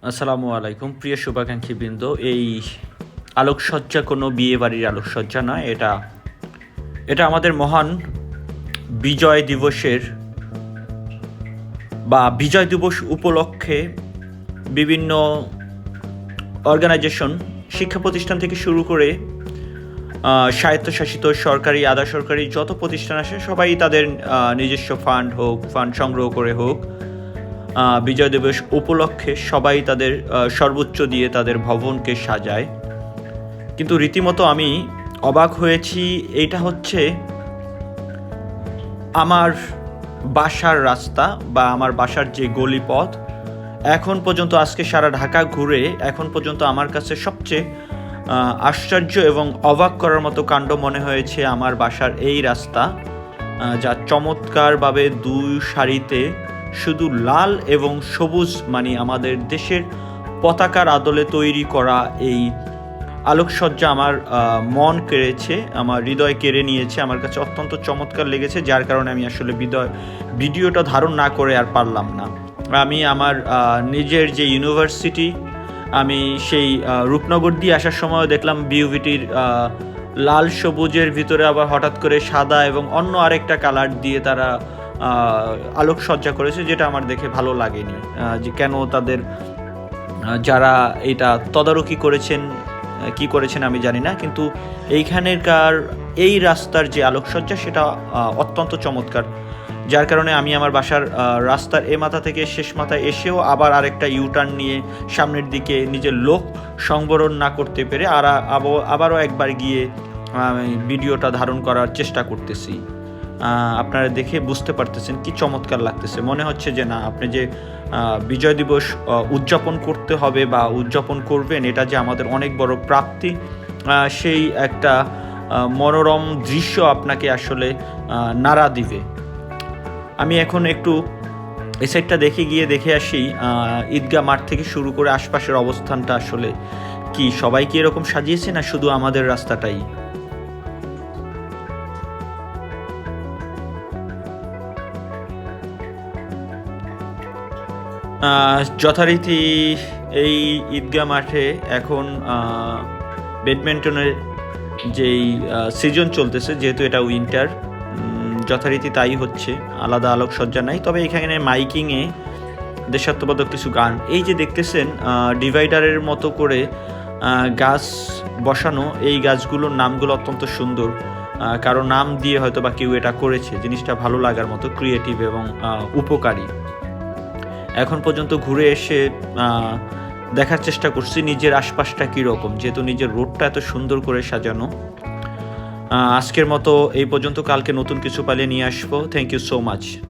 আসসালামু আলাইকুম প্রিয় শুভাকাঙ্ক্ষীবৃন্দ। এই আলোকসজ্জা কোনো বিয়ে বাড়ির আলোকসজ্জা নয়, এটা আমাদের মহান বিজয় দিবসের বা বিজয় দিবস উপলক্ষে বিভিন্ন অর্গানাইজেশন, শিক্ষা প্রতিষ্ঠান থেকে শুরু করে স্বায়ত্তশাসিত সরকারি আধা সরকারি যত প্রতিষ্ঠান আসে সবাই তাদের নিজস্ব ফান্ড সংগ্রহ করে হোক, বিজয় দিবস উপলক্ষে সবাই তাদের সর্বোচ্চ দিয়ে তাদের ভবনকে সাজায়। কিন্তু রীতিমতো আমি অবাক হয়েছি। এইটা হচ্ছে আমার বাসার রাস্তা বা আমার বাসার যে গলিপথ, এখন পর্যন্ত আজকে সারা ঢাকা ঘুরে এখন পর্যন্ত আমার কাছে সবচেয়ে আশ্চর্য এবং অবাক করার মতো কাণ্ড মনে হয়েছে আমার বাসার এই রাস্তা, যা চমৎকারভাবে দুই সারিতে শুধু লাল এবং সবুজ, মানে আমাদের দেশের পতাকার আদলে তৈরি করা এই আলোকসজ্জা আমার মন কেড়েছে, আমার হৃদয় কেড়ে নিয়েছে। আমার কাছে অত্যন্ত চমৎকার লেগেছে, যার কারণে আমি আসলে ভিডিওটা ধারণ না করে আর পারলাম না। আমি আমার নিজের যে ইউনিভার্সিটি, আমি সেই রূপনগর দিয়ে আসার সময় দেখলাম বিউভিটির লাল সবুজের ভিতরে আবার হঠাৎ করে সাদা এবং অন্য আরেকটা কালার দিয়ে তারা আলোকসজ্জা করেছে, যেটা আমার দেখে ভালো লাগেনি। যে কেন তাদের যারা এটা তদারকি করেছেন কি করেছেন আমি জানি না, কিন্তু এইখানেরকার এই রাস্তার যে আলোকসজ্জা সেটা অত্যন্ত চমৎকার, যার কারণে আমি আমার বাসার রাস্তার এ মাথা থেকে শেষ মাথায় এসেও আবার আরেকটা ইউটার্ন নিয়ে সামনের দিকে নিজের লোক সংবরণ না করতে পেরে আবারও একবার গিয়ে ভিডিওটা ধারণ করার চেষ্টা করতেছি। আপনারা দেখে বুঝতে পারতেছেন কি চমৎকার লাগতেছে। মনে হচ্ছে যে না, আপনি যে বিজয় দিবস উদযাপন করতে হবে বা উদযাপন করবেন, এটা যে আমাদের অনেক বড় প্রাপ্তি, সেই একটা মনোরম দৃশ্য আপনাকে আসলে নাড়া দিবে। আমি এখন একটু এই সাইডটা দেখে আসি ঈদগাহ মাঠ থেকে শুরু করে আশপাশের অবস্থানটা আসলে কি, সবাই কি এরকম সাজিয়েছে না শুধু আমাদের রাস্তাটাই। যথারীতি এই ঈদগাহ মাঠে এখন ব্যাডমিন্টনের যেই সিজন চলতেছে, যেহেতু এটা উইন্টার, যথারীতি তাই হচ্ছে, আলাদা আলোকসজ্জা নাই। তবে এখানে মাইকিংয়ে দেশাত্মবোধক কিছু গান, এই যে দেখতেছেন ডিভাইডারের মতো করে গাছ বসানো, এই গাছগুলোর নামগুলো অত্যন্ত সুন্দর, কারো নাম দিয়ে হয়তো বা কেউ এটা করেছে। জিনিসটা ভালো লাগার মতো, ক্রিয়েটিভ এবং উপকারী। এখন পর্যন্ত ঘুরে এসে দেখার চেষ্টা করছি নিজের আশপাশটা কীরকম, যেহেতু নিজের রোডটা এত সুন্দর করে সাজানো। আজকের মতো এই পর্যন্ত, কালকে নতুন কিছু পালে নিয়ে আসবো। Thank you so much.